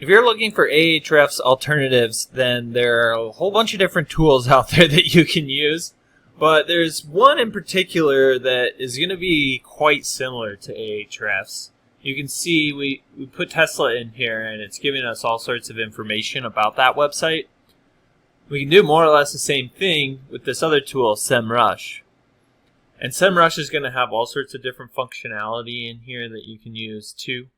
If you're looking for Ahrefs alternatives, then there are a whole bunch of different tools out there that you can use. But there's one in particular that is going to be quite similar to Ahrefs. You can see we put Tesla in here, and it's giving us all sorts of information about that website. We can do more or less the same thing with this other tool, SEMrush. And SEMrush is going to have all sorts of different functionality in here that you can use too.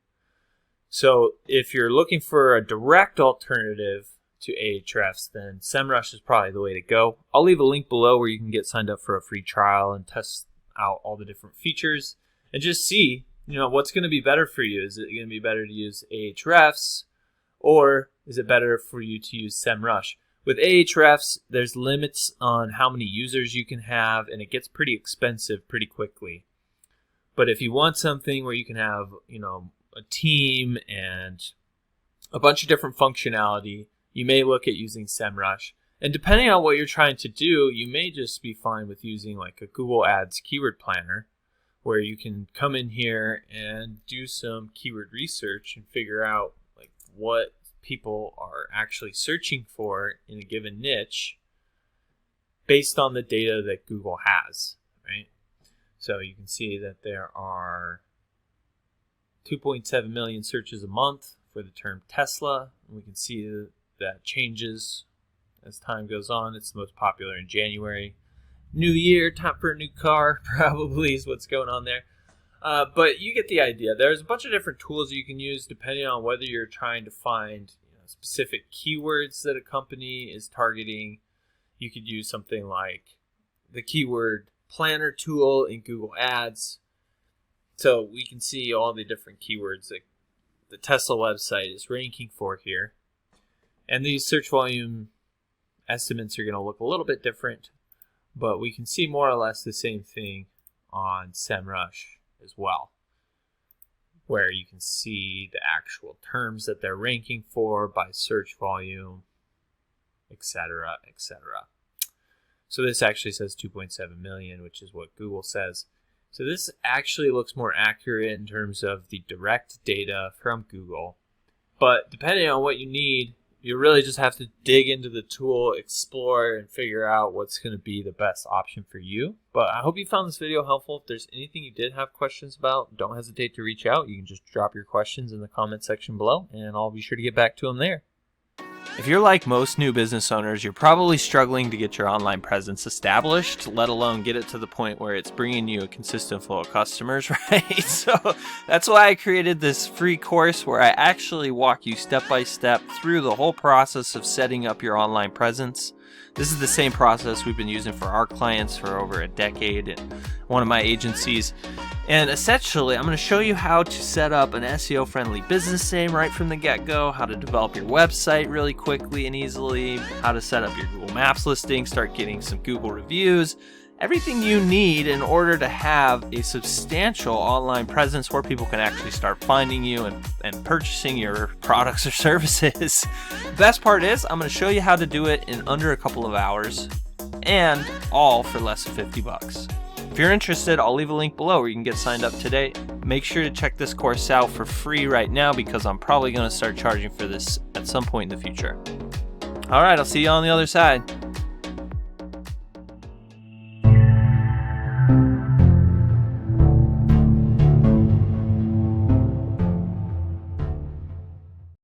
So if you're looking for a direct alternative to Ahrefs, then SEMrush is probably the way to go. I'll leave a link below where you can get signed up for a free trial and test out all the different features and just see, what's going to be better for you. Is it going to be better to use Ahrefs, or is it better for you to use SEMrush? With Ahrefs, there's limits on how many users you can have, and it gets pretty expensive pretty quickly. But if you want something where you can have, a team and a bunch of different functionality, you may look at using SEMrush. And depending on what you're trying to do, you may just be fine with using like a Google Ads keyword planner, where you can come in here and do some keyword research and figure out like what people are actually searching for in a given niche based on the data that Google has, right? So you can see that there are 2.7 million searches a month for the term Tesla. And we can see that changes as time goes on. It's the most popular in January. New year, time for a new car, probably is what's going on there. But you get the idea. There's a bunch of different tools you can use depending on whether you're trying to find specific keywords that a company is targeting. You could use something like the keyword planner tool in Google Ads. So we can see all the different keywords that the Tesla website is ranking for here. And these search volume estimates are going to look a little bit different, but we can see more or less the same thing on SEMrush as well, where you can see the actual terms that they're ranking for by search volume, etc., etc. So this actually says 2.7 million, which is what Google says. So this actually looks more accurate in terms of the direct data from Google. But depending on what you need, you really just have to dig into the tool, explore, and figure out what's going to be the best option for you. But I hope you found this video helpful. If there's anything you did have questions about, don't hesitate to reach out. You can just drop your questions in the comment section below, and I'll be sure to get back to them there. If you're like most new business owners, you're probably struggling to get your online presence established, let alone get it to the point where it's bringing you a consistent flow of customers, right? So that's why I created this free course where I actually walk you step by step through the whole process of setting up your online presence. This is the same process we've been using for our clients for over a decade at one of my agencies. And essentially, I'm going to show you how to set up an SEO-friendly business name right from the get-go, how to develop your website really quickly and easily, how to set up your Google Maps listing, start getting some Google reviews, everything you need in order to have a substantial online presence where people can actually start finding you and purchasing your products or services. The best part is I'm going to show you how to do it in under a couple of hours, and all for less than 50 bucks. If you're interested, I'll leave a link below where you can get signed up today. Make sure to check this course out for free right now, because I'm probably going to start charging for this at some point in the future. All right, I'll see you on the other side.